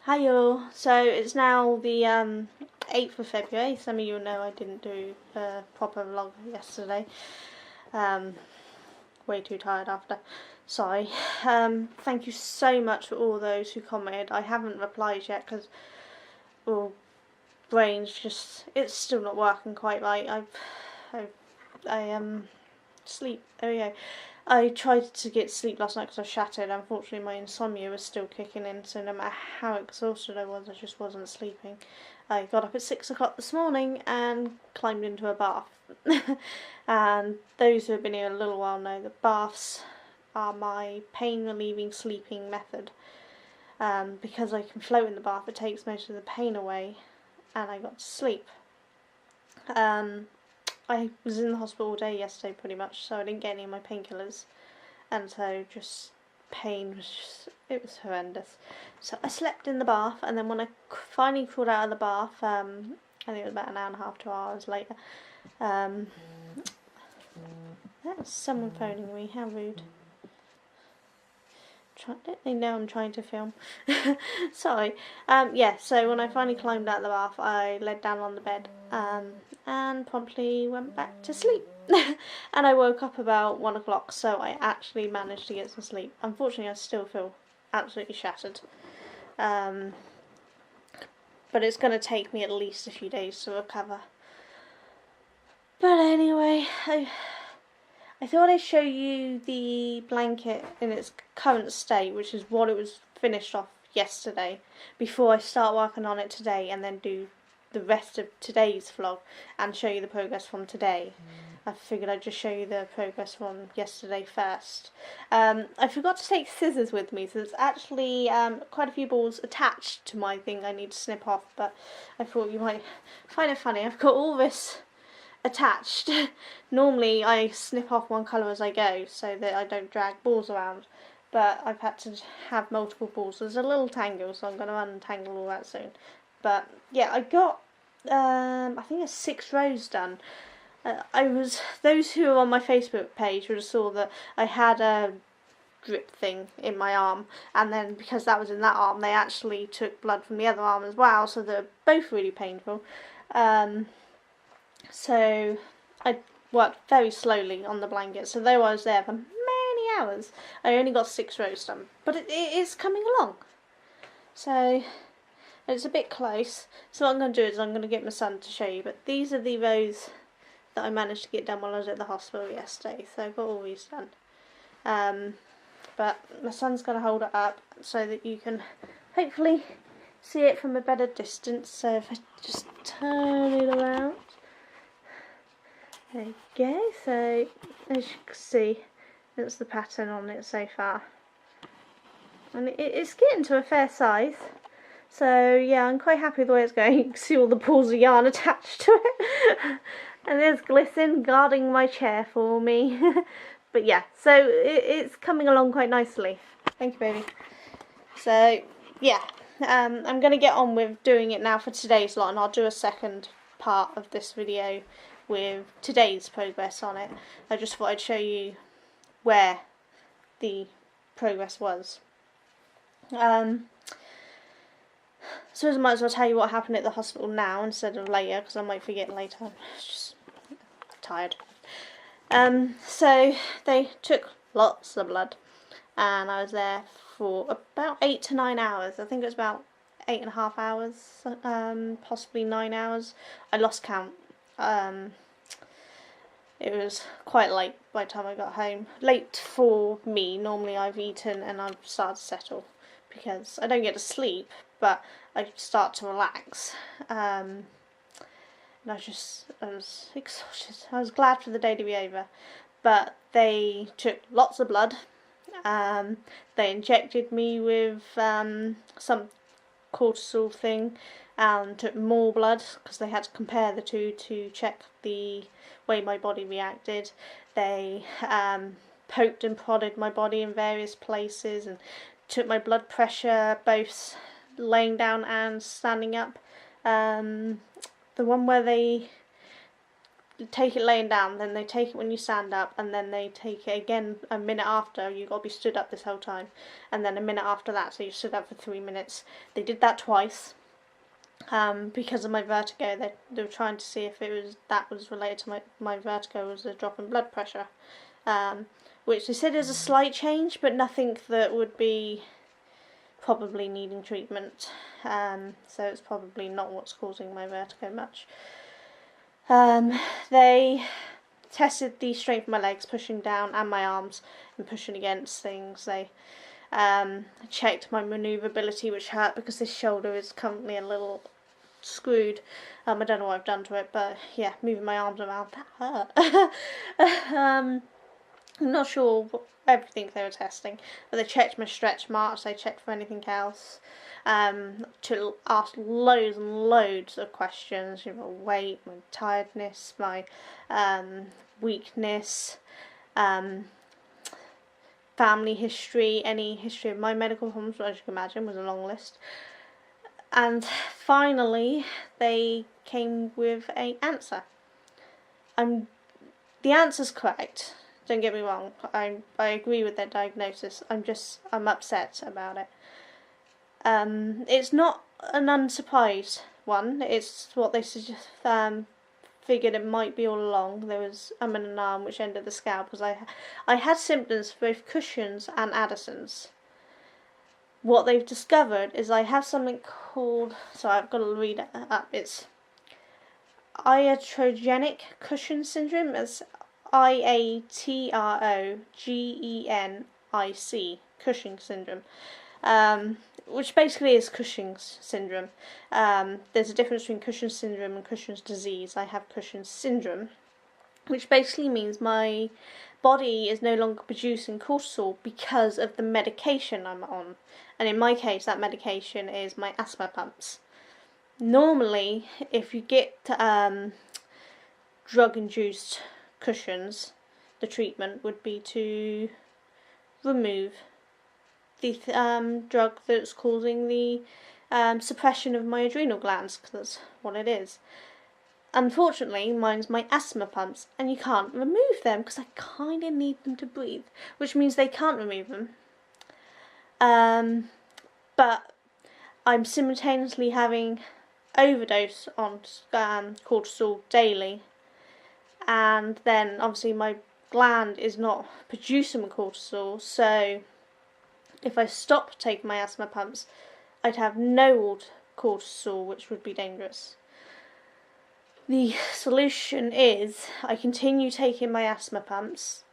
Hi all, so it's now the 8th of February. Some of you know I didn't do a proper vlog yesterday. Way too tired after. Sorry. Thank you so much for all those who commented. I haven't replied yet because, well, brain's just, it's still not working quite right. I sleep, there we go. I tried to get sleep last night because I was shattered. Unfortunately, my insomnia was still kicking in, so no matter how exhausted I was, I just wasn't sleeping. I got up at 6 o'clock this morning and climbed into a bath. And those who have been here a little while know that baths are my pain-relieving sleeping method. Because I can float in the bath, it takes most of the pain away, and I got to sleep. I was in the hospital all day yesterday pretty much, so I didn't get any of my painkillers, and so just pain was just, it was horrendous. So I slept in the bath, and then when I finally crawled out of the bath, I think it was about an hour and a half, 2 hours later, that's someone phoning me, how rude. Don't they know I'm trying to film? Sorry. Yeah, so when I finally climbed out of the bath, I laid down on the bed and promptly went back to sleep. And I woke up about 1 o'clock, so I actually managed to get some sleep. Unfortunately, I still feel absolutely shattered. But it's going to take me at least a few days to recover. But anyway, I thought I'd show you the blanket in its current state, which is what it was finished off yesterday, before I start working on it today and then do the rest of today's vlog and show you the progress from today. I figured I'd just show you the progress from yesterday first. I forgot to take scissors with me, so there's actually quite a few balls attached to my thing I need to snip off, but I thought you might find it funny. I've got all this attached. Normally I snip off one colour as I go so that I don't drag balls around, but I've had to have multiple balls. There's a little tangle, so I'm going to untangle all that soon. But yeah, I got I think it's 6 rows done. Those who are on my Facebook page would have saw that I had a drip thing in my arm, and then because that was in that arm, they actually took blood from the other arm as well, so they're both really painful. So I worked very slowly on the blanket, so though I was there for many hours, I only got 6 rows done, but it is coming along. So it's a bit close, so what I'm going to do is I'm going to get my son to show you, but these are the rows that I managed to get done while I was at the hospital yesterday, so I've got all these done. But my son's going to hold it up so that you can hopefully see it from a better distance, so if I just turn it around. There you go, so as you can see, that's the pattern on it so far. And it's getting to a fair size. So yeah, I'm quite happy with the way it's going. You can see all the balls of yarn attached to it. And there's Glisten guarding my chair for me. But yeah, so it's coming along quite nicely. Thank you, baby. So yeah, I'm going to get on with doing it now for today's lot, and I'll do a second part of this video with today's progress on it. I just thought I'd show you where the progress was. So I might as well tell you what happened at the hospital now instead of later, because I might forget later. I'm just tired. So they took lots of blood, and I was there for about 8 to 9 hours. I think it was about 8.5 hours, possibly 9 hours. I lost count. It was quite late by the time I got home. Late for me. Normally I've eaten and I've started to settle because I don't get to sleep, but I start to relax. And I was exhausted. I was glad for the day to be over. But they took lots of blood. They injected me with some cortisol thing and took more blood because they had to compare the two to check the way my body reacted. They poked and prodded my body in various places and took my blood pressure both laying down and standing up. The one where they take it laying down, then they take it when you stand up, and then they take it again a minute after. You've got to be stood up this whole time, and then a minute after that, so you stood up for 3 minutes. They did that twice. Because of my vertigo, they were trying to see if that was related to my vertigo, was a drop in blood pressure, which they said is a slight change, but nothing that would be probably needing treatment. So it's probably not what's causing my vertigo much. They tested the strength of my legs, pushing down, and my arms, and pushing against things. They checked my manoeuvrability, which hurt because this shoulder is currently a little screwed. I don't know what I've done to it, but yeah, moving my arms around, that hurt. I'm not sure everything they were testing, but they checked my stretch marks, they checked for anything else, to ask loads and loads of questions, my weight, my tiredness, my weakness, family history, any history of my medical problems, as you can imagine, was a long list. And finally, they came with an answer. The answer's correct. Don't get me wrong. I agree with their diagnosis. I'm upset about it. It's not an unsurprised one. It's what they suggest. Figured it might be all along. There was and an arm which ended the scalp, because I had symptoms for both Cushing's and Addison's. What they've discovered is I have something called, so I've got to read it up, it's iatrogenic Cushing syndrome. It's IATROGENIC, Cushing syndrome, which basically is Cushing's syndrome. There's a difference between Cushing's syndrome and Cushing's disease. I have Cushing's syndrome, which basically means my body is no longer producing cortisol because of the medication I'm on. And in my case, that medication is my asthma pumps. Normally, if you get drug-induced Cushing's, the treatment would be to remove the drug that's causing the suppression of my adrenal glands, because that's what it is. Unfortunately, mine's my asthma pumps, and you can't remove them because I kind of need them to breathe, which means they can't remove them. But I'm simultaneously having overdose on cortisol daily, and then obviously my gland is not producing cortisol, so if I stop taking my asthma pumps, I'd have no cortisol, which would be dangerous. The solution is I continue taking my asthma pumps,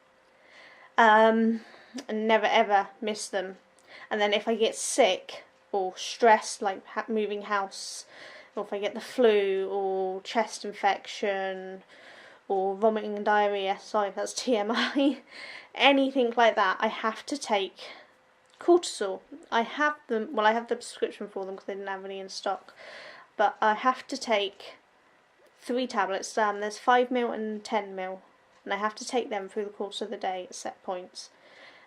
and never ever miss them. And then if I get sick or stressed, like moving house, or if I get the flu or chest infection or vomiting and diarrhea, sorry, that's TMI, anything like that, I have to take cortisol. I have them, well, I have the prescription for them because they didn't have any in stock, but I have to take 3 tablets. There's 5ml and 10ml, and I have to take them through the course of the day at set points,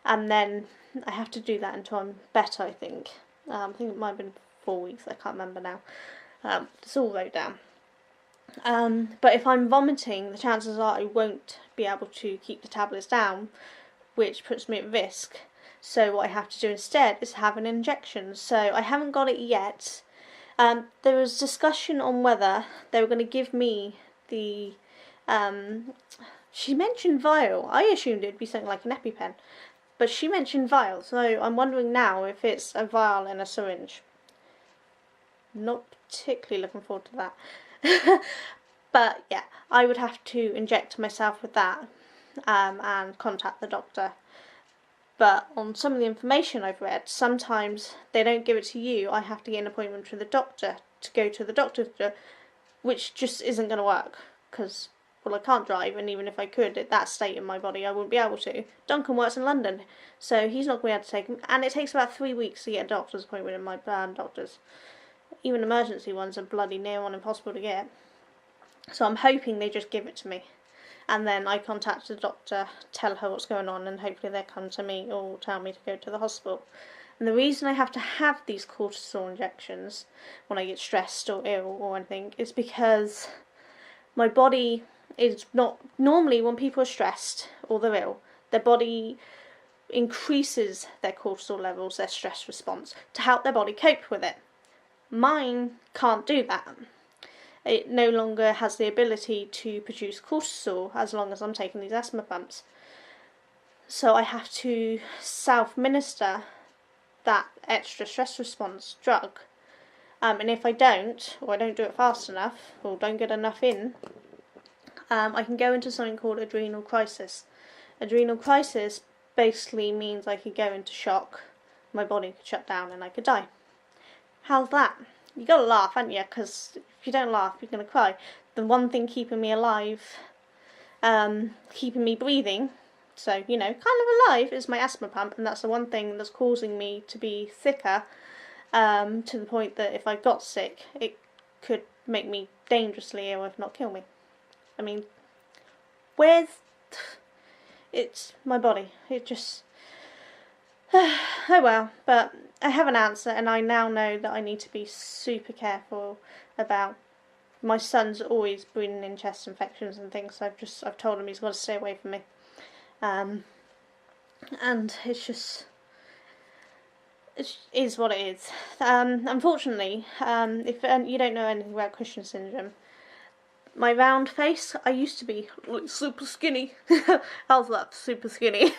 and then I have to do that until I'm better. I think it might have been 4 weeks, I can't remember now. It's all wrote down. But if I'm vomiting, the chances are I won't be able to keep the tablets down, which puts me at risk. So what I have to do instead is have an injection. So I haven't got it yet. There was discussion on whether they were going to give me the, she mentioned vial. I assumed it'd be something like an EpiPen, but she mentioned vial, so I'm wondering now if it's a vial and a syringe. Not particularly looking forward to that. But yeah, I would have to inject myself with that, and contact the doctor. But on some of the information I've read, sometimes they don't give it to you. I have to get an appointment with the doctor to go to the doctor, which just isn't going to work, because, well, I can't drive, and even if I could, at that state in my body, I wouldn't be able to. Duncan works in London, so he's not going to be able to take him, and it takes about 3 weeks to get a doctor's appointment in my doctors. Even emergency ones are bloody near on impossible to get. So I'm hoping they just give it to me. And then I contact the doctor, tell her what's going on, and hopefully they'll come to me or tell me to go to the hospital. And the reason I have to have these cortisol injections when I get stressed or ill or anything is because my body It's not normally when people are stressed or they're ill, their body increases their cortisol levels, their stress response, to help their body cope with it. Mine can't do that. It no longer has the ability to produce cortisol as long as I'm taking these asthma pumps. So I have to self-minister that extra stress response drug. And if I don't, or I don't do it fast enough, or don't get enough in, I can go into something called adrenal crisis. Adrenal crisis basically means I could go into shock, my body could shut down and I could die. How's that? You gotta laugh, haven't you? Because if you don't laugh, you're gonna cry. The one thing keeping me alive, keeping me breathing, so, you know, kind of alive, is my asthma pump, and that's the one thing that's causing me to be sicker, to the point that if I got sick, it could make me dangerously ill, if not kill me. I mean, it's my body. It just, oh well, but I have an answer, and I now know that I need to be super careful about. My son's always breathing in chest infections and things, so I've told him he's got to stay away from me. And it is what it is. Unfortunately, if you don't know anything about Cushing's syndrome, my round face, I used to be like super skinny. How's that? Super skinny.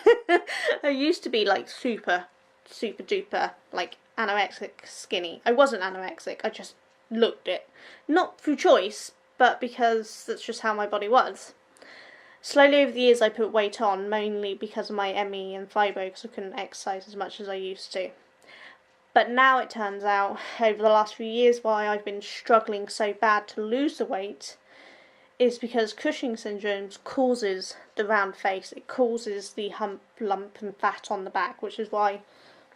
I used to be like super duper, like anorexic skinny. I wasn't anorexic, I just looked it. Not through choice, but because that's just how my body was. Slowly over the years I put weight on, mainly because of my ME and fibro, because I couldn't exercise as much as I used to. But now it turns out, over the last few years, why I've been struggling so bad to lose the weight is because Cushing's syndrome causes the round face. It causes the hump, lump and fat on the back, which is why,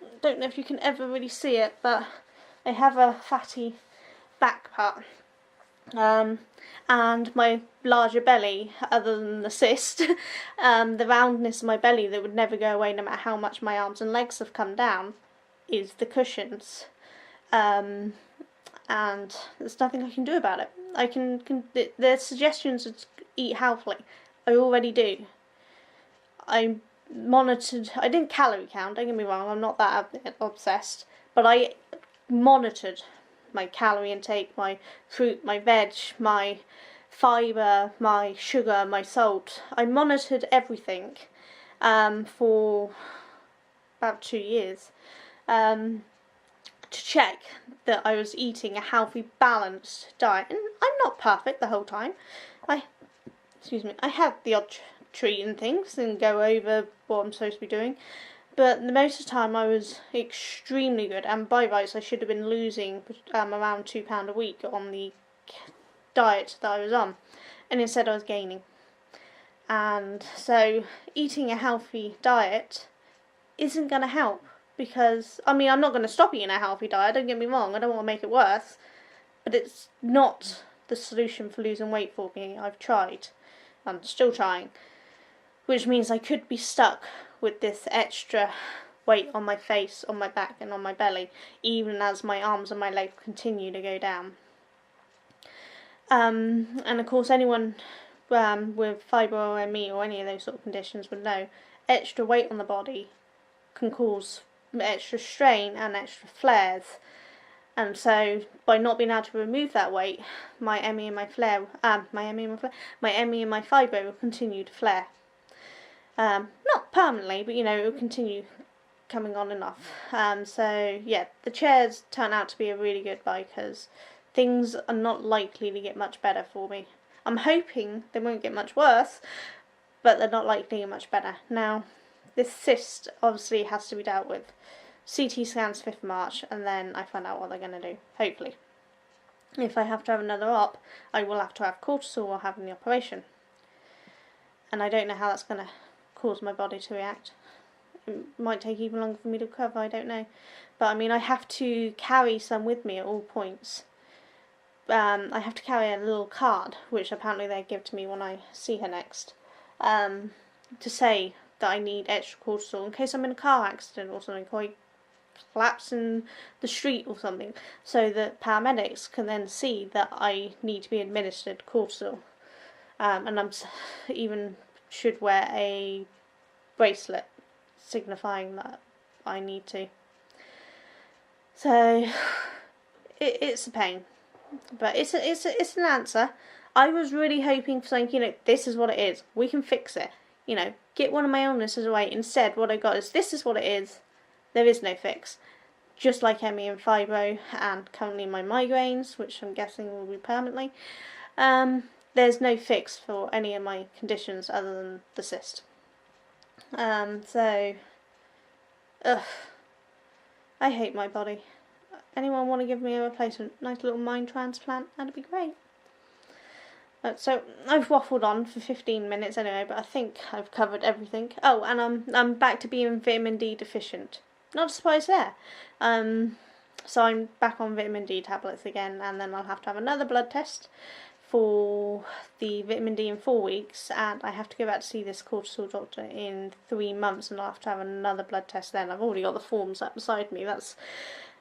I don't know if you can ever really see it, but I have a fatty back part. And my larger belly, other than the cyst, the roundness of my belly that would never go away no matter how much my arms and legs have come down, is the Cushing's. And there's nothing I can do about it. There's suggestions to eat healthily. I already do. I didn't calorie count, don't get me wrong, I'm not that obsessed, but I monitored my calorie intake, my fruit, my veg, my fibre, my sugar, my salt. I monitored everything for about 2 years to check that I was eating a healthy, balanced diet. And I'm not perfect the whole time. I had the odd treat and things and go over what I'm supposed to be doing. But the most of the time I was extremely good, and by rights I should have been losing around £2 a week on the diet that I was on, and instead I was gaining. And so eating a healthy diet isn't going to help, because, I mean, I'm not going to stop eating a healthy diet, don't get me wrong, I don't want to make it worse, but it's not the solution for losing weight for me. I've tried, I'm still trying, which means I could be stuck with this extra weight on my face, on my back and on my belly, even as my arms and my legs continue to go down. And of course anyone with fibro or ME or any of those sort of conditions would know extra weight on the body can cause extra strain and extra flares. And so by not being able to remove that weight, my ME and my fibro will continue to flare. Not permanently, but you know, it will continue coming on and off. So yeah, the chairs turn out to be a really good buy, because things are not likely to get much better for me. I'm hoping they won't get much worse, but they're not likely to get much better. Now, this cyst obviously has to be dealt with. CT scans 5th March, and then I find out what they're going to do, hopefully. If I have to have another op, I will have to have cortisol or having the operation. And I don't know how that's going to cause my body to react. It might take even longer for me to recover, I don't know. But I mean, I have to carry some with me at all points. I have to carry a little card, which apparently they give to me when I see her next, to say that I need extra cortisol in case I'm in a car accident or something, or I collapse in the street or something, so that paramedics can then see that I need to be administered cortisol. and even should wear a bracelet signifying that I need to. So it's a pain, but it's an answer. I was really hoping for something, this is what it is, we can fix it, get one of my illnesses away. Instead, what I got is, this is what it is, there is no fix. Just like ME and fibro, and currently my migraines, which I'm guessing will be permanently, there's no fix for any of my conditions other than the cyst. So, I hate my body. Anyone want to give me a replacement? Nice little mind transplant? That'd be great. So I've waffled on for 15 minutes anyway, but I think I've covered everything. Oh, and I'm back to being vitamin D deficient. Not a surprise there. So I'm back on vitamin D tablets again, and then I'll have to have another blood test for the vitamin D in 4 weeks, and I have to go back to see this cortisol doctor in 3 months, and I'll have to have another blood test then. I've already got the forms up beside me. That's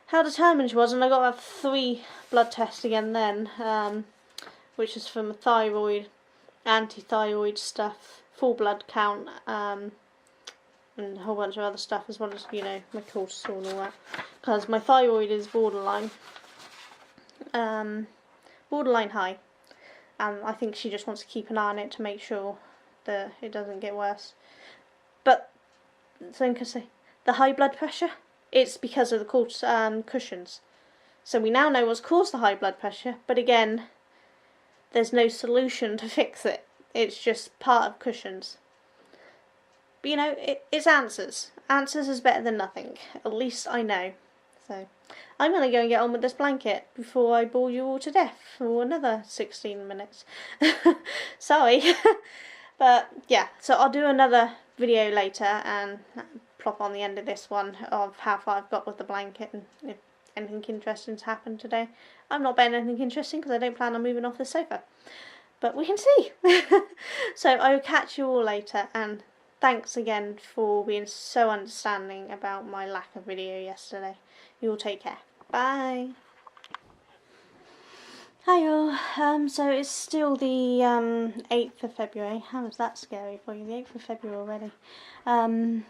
how determined she was, and I got to have 3 blood tests again then. Which is from thyroid, anti-thyroid stuff, full blood count, and a whole bunch of other stuff, as well as, my cortisol and all that. Because my thyroid is borderline high. And I think she just wants to keep an eye on it to make sure that it doesn't get worse. But, so I can say, the high blood pressure, it's because of the cushions. So we now know what's caused the high blood pressure, but again, there's no solution to fix it. It's just part of cushions. But it's answers. Answers is better than nothing. At least I know. So I'm going to go and get on with this blanket before I bore you all to death for another 16 minutes. Sorry. But yeah, so I'll do another video later and plop on the end of this one of how far I've got with the blanket and if anything interesting's happened today. I'm not betting anything interesting because I don't plan on moving off the sofa. But we can see. So I will catch you all later, and thanks again for being so understanding about my lack of video yesterday. You all take care. Bye. Hi all. So it's still the 8th of February. How is that scary for you? The 8th of February already. And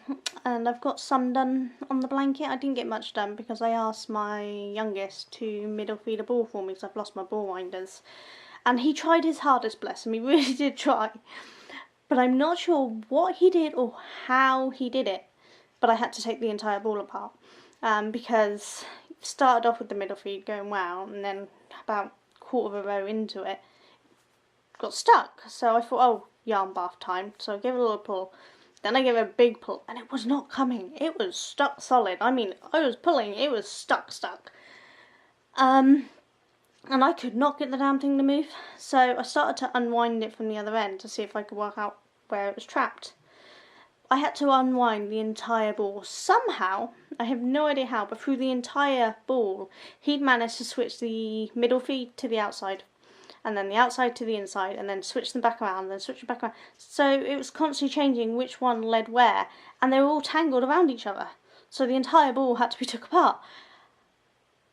I've got some done on the blanket. I didn't get much done because I asked my youngest to middle feed a ball for me because I've lost my ball winders. And he tried his hardest, bless him. He really did try. But I'm not sure what he did or how he did it. But I had to take the entire ball apart. Because it started off with the middle feed going wow, and then about quarter of a row into it, got stuck. So I thought, oh, yarn bath time. So I gave it a little pull. Then I gave it a big pull, and it was not coming. It was stuck solid. I mean, I was pulling, it was stuck. And I could not get the damn thing to move. So I started to unwind it from the other end to see if I could work out where it was trapped. I had to unwind the entire ball. Somehow, I have no idea how, but through the entire ball, he'd managed to switch the middle feed to the outside, and then the outside to the inside, and then switch them back around, and then switch it back around. So it was constantly changing which one led where, and they were all tangled around each other. So the entire ball had to be took apart.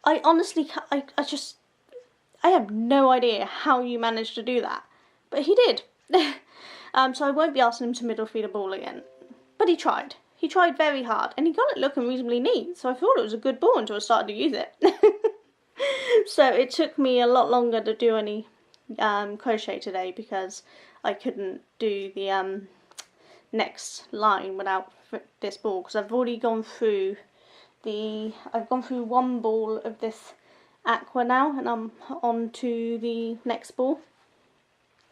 I honestly, I have no idea how you managed to do that, but he did. So I won't be asking him to middle feed a ball again. But he tried. He tried very hard, and he got it looking reasonably neat, so I thought it was a good ball until I started to use it. So it took me a lot longer to do any crochet today because I couldn't do the next line without this ball, because I've already gone through one ball of this aqua now, and I'm on to the next ball.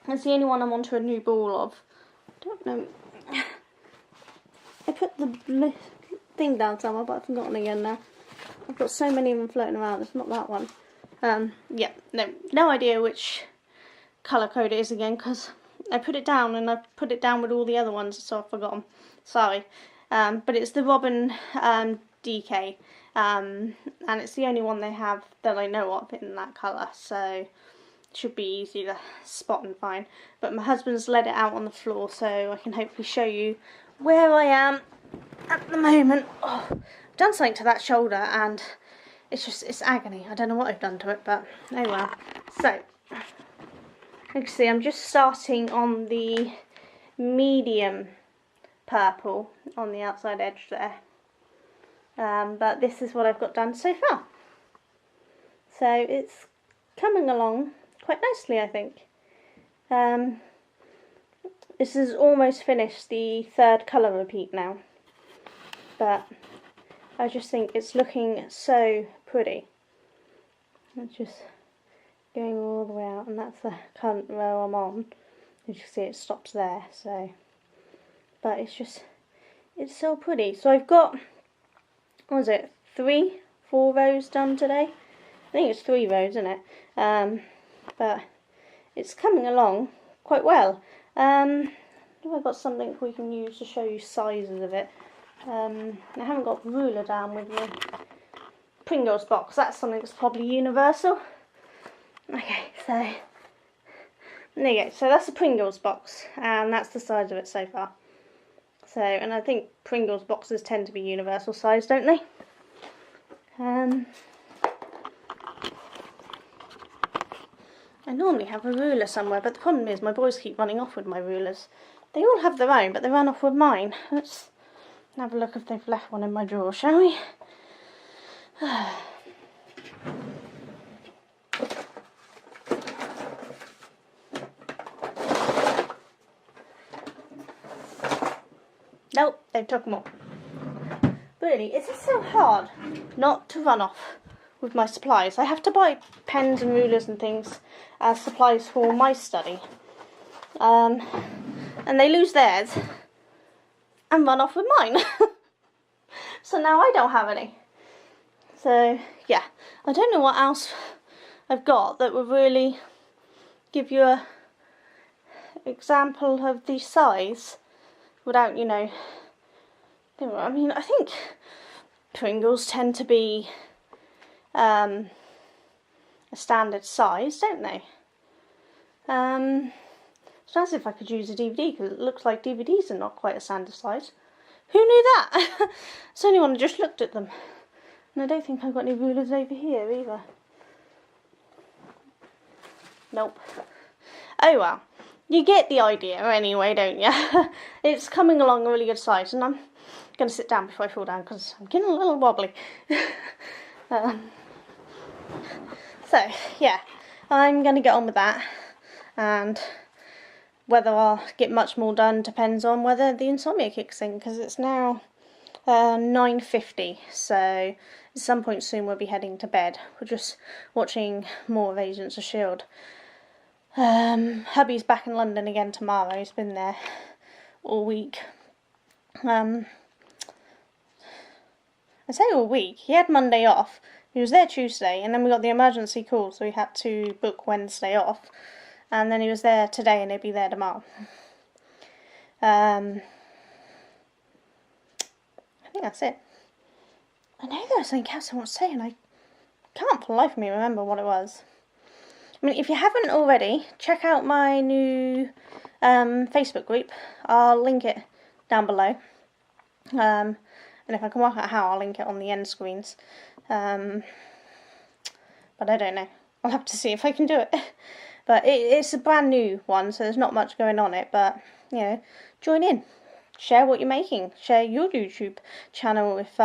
It's the only one I'm onto a new ball of. I don't know. I put the thing down somewhere, but I've forgotten again now. I've got so many of them floating around. It's not that one. Yeah, no idea which colour code it is again, because I put it down and I put it down with all the other ones, so I've forgotten. Sorry. But it's the Robin DK, and it's the only one they have that I know of in that colour, so it should be easy to spot and find. But my husband's let it out on the floor, so I can hopefully show you where I am at the moment. Oh, I've done something to that shoulder and it's agony. I don't know what I've done to it, but oh well. So you can see I'm just starting on the medium purple on the outside edge there. But this is what I've got done so far. So it's coming along quite nicely, I think. This is almost finished the third colour repeat now. But I just think it's looking so pretty. It's just going all the way out, and that's the current row I'm on. As you can see, it stops there. So, but it's so pretty. So I've got, what was it, 4 rows done today? I think it's 3 rows, isn't it? But it's coming along quite well. I've got something we can use to show you sizes of it. I haven't got the ruler down with me. Pringles box, that's something that's probably universal. Okay, so there you go. So that's the Pringles box, and that's the size of it so far. So, and I think Pringles boxes tend to be universal size, don't they? I normally have a ruler somewhere, but the problem is my boys keep running off with my rulers. They all have their own, but they run off with mine. Let's have a look if they've left one in my drawer, shall we? Nope, they've took them all. Really, is it so hard not to run off with my supplies? I have to buy pens and rulers and things as supplies for my study. And they lose theirs and run off with mine. So now I don't have any. So, yeah. I don't know what else I've got that would really give you a example of the size without, you know, I mean, I think Pringles tend to be a standard size, don't they? It's nice if I could use a DVD, because it looks like DVDs are not quite a standard size. Who knew that? It's only when I just looked at them. And I don't think I've got any rulers over here either. Nope. Oh well. You get the idea anyway, don't you? It's coming along a really good size, and I'm going to sit down before I fall down because I'm getting a little wobbly. So, yeah, I'm going to get on with that, and whether I'll get much more done depends on whether the insomnia kicks in, because it's now 9:50, so at some point soon we'll be heading to bed. We're just watching more of Agents of S.H.I.E.L.D. Hubby's back in London again tomorrow. He's been there all week. I say all week. He had Monday off. He was there Tuesday, and then we got the emergency call, so we had to book Wednesday off. And then he was there today, and he'll be there tomorrow. I think that's it. I know there was something else I want to say, and I can't for the life of me remember what it was. I mean, if you haven't already, check out my new Facebook group. I'll link it down below. And if I can work out how, I'll link it on the end screens. But I don't know. I'll have to see if I can do it. But it's a brand new one, so there's not much going on it. But, you know, join in. Share what you're making. Share your YouTube channel if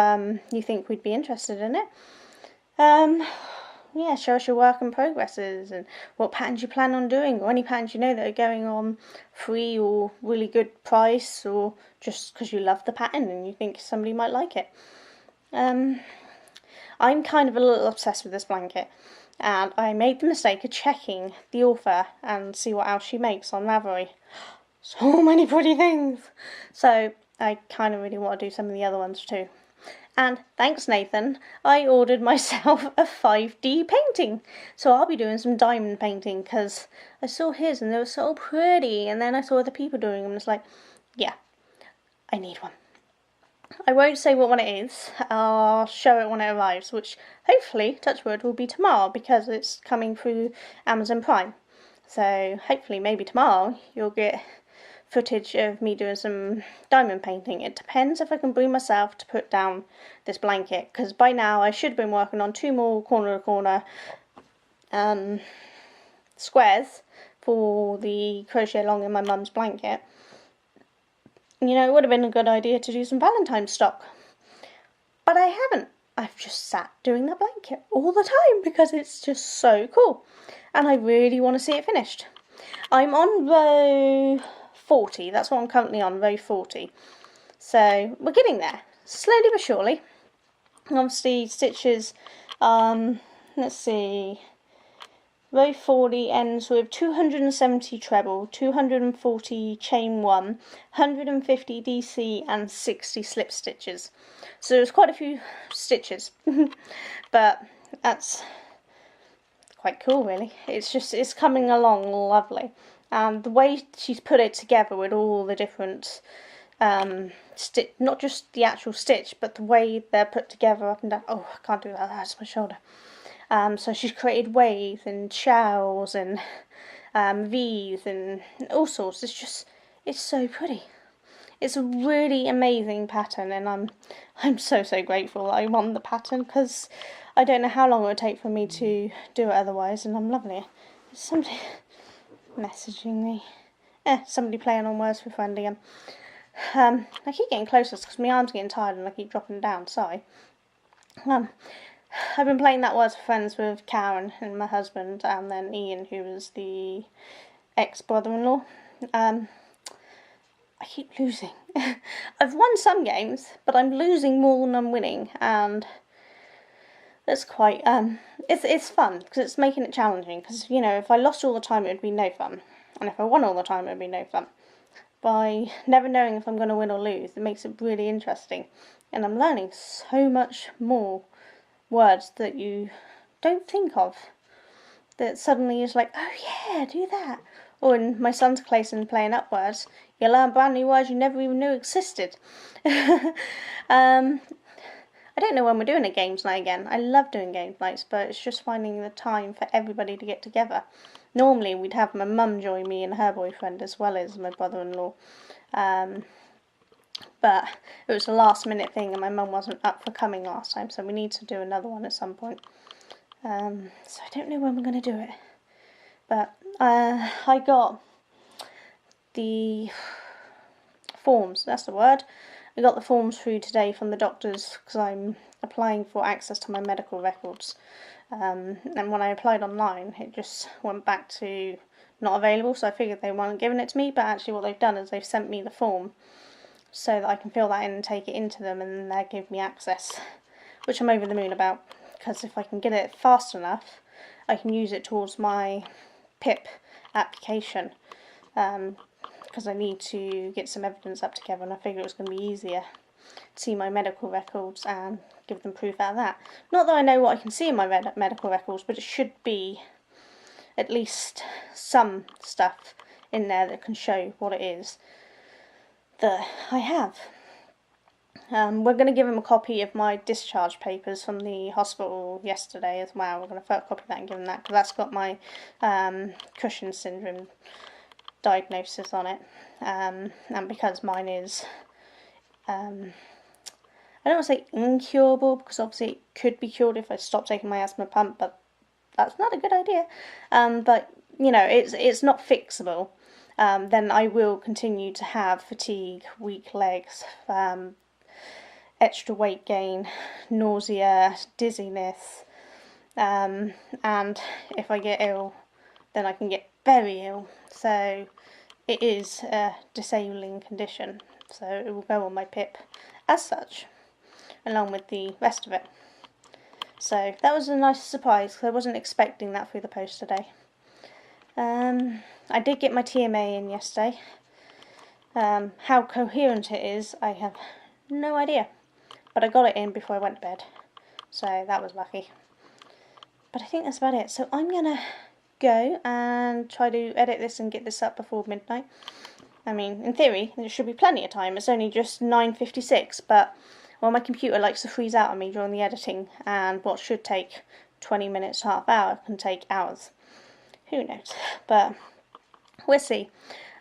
you think we'd be interested in it. Yeah, show us your work in progresses and what patterns you plan on doing, or any patterns you know that are going on free or really good price, or just because you love the pattern and you think somebody might like it. I'm kind of a little obsessed with this blanket, and I made the mistake of checking the author and see what else she makes on Ravelry. So many pretty things! So I kind of really want to do some of the other ones too. And thanks Nathan, I ordered myself a 5D painting. So I'll be doing some diamond painting, because I saw his and they were so pretty, and then I saw other people doing them and it's like, yeah, I need one. I won't say what one it is, I'll show it when it arrives, which hopefully, touch wood, will be tomorrow, because it's coming through Amazon Prime. So hopefully maybe tomorrow you'll get footage of me doing some diamond painting. It depends if I can bring myself to put down this blanket, because by now I should have been working on 2 more corner to corner squares for the crochet along in my mum's blanket, you know, it would have been a good idea to do some Valentine's stock. But I haven't. I've just sat doing that blanket all the time because it's just so cool. And I really want to see it finished. I'm on row 40. That's what I'm currently on, row 40. So we're getting there, slowly but surely. Obviously stitches, let's see, row 40 ends with 270 treble, 240 chain 1, 150 DC and 60 slip stitches. So there's quite a few stitches, but that's quite cool really. It's coming along lovely. And the way she's put it together with all the different not just the actual stitch, but the way they're put together up and down. Oh, I can't do that, that's my shoulder. So she's created waves and shells and V's and all sorts. It's so pretty. It's a really amazing pattern, and I'm so grateful that I'm on the pattern, because I don't know how long it would take for me to do it otherwise, and I'm loving it. There's somebody messaging me. Somebody playing on Words with Friend again. I keep getting closer because my arm's getting tired and I keep dropping down, sorry. I've been playing that Words with Friends with Karen and my husband, and then Ian, who was the ex-brother-in-law. I keep losing. I've won some games, but I'm losing more than I'm winning, and that's quite, it's fun, because it's making it challenging, because, you know, if I lost all the time, it would be no fun, and if I won all the time, it would be no fun. By never knowing if I'm going to win or lose, it makes it really interesting, and I'm learning so much more words that you don't think of, that suddenly is like, oh yeah, do that. Or in my son's case in playing up words, you learn brand new words you never even knew existed. I don't know when we're doing a games night again. I love doing games nights, but it's just finding the time for everybody to get together. Normally we'd have my mum join me and her boyfriend as well as my brother-in-law. But it was a last minute thing and my mum wasn't up for coming last time, so we need to do another one at some point. So I don't know when we're going to do it. But I got the forms, that's the word. I got the forms through today from the doctors because I'm applying for access to my medical records. And when I applied online, it just went back to not available, so I figured they weren't giving it to me, but actually what they've done is they've sent me the form so that I can fill that in and take it into them, and then they'll give me access, which I'm over the moon about, because if I can get it fast enough, I can use it towards my PIP application, because I need to get some evidence up together, and I figured it was going to be easier to see my medical records and give them proof out of that. Not that I know what I can see in my medical records, but it should be at least some stuff in there that can show what it is that I have. We're going to give him a copy of my discharge papers from the hospital yesterday as well. We're going to photocopy that and give him that, because that's got my Cushing's syndrome diagnosis on it, and because mine is I don't want to say incurable, because obviously it could be cured if I stop taking my asthma pump, but that's not a good idea. But you know, it's not fixable. Then I will continue to have fatigue, weak legs, extra weight gain, nausea, dizziness, and if I get ill, then I can get very ill. So it is a disabling condition, so it will go on my PIP as such, along with the rest of it. So that was a nice surprise, because I wasn't expecting that through the post today. I did get my TMA in yesterday. How coherent it is, I have no idea. But I got it in before I went to bed, so that was lucky. But I think that's about it. So I'm going to go and try to edit this and get this up before midnight. I mean, in theory, there should be plenty of time. It's only just 9:56, but well, my computer likes to freeze out on me during the editing, and what should take 20 minutes, half hour, can take hours. Who knows? But we'll see.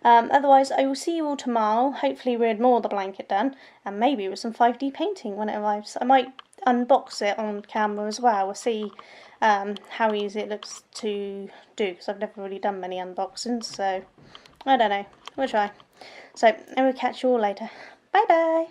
Otherwise, I will see you all tomorrow, hopefully with more of the blanket done, and maybe with some 5D painting when it arrives. I might unbox it on camera as well. We'll see how easy it looks to do, because I've never really done many unboxings, so I don't know, we'll try. So I will catch you all later. Bye bye.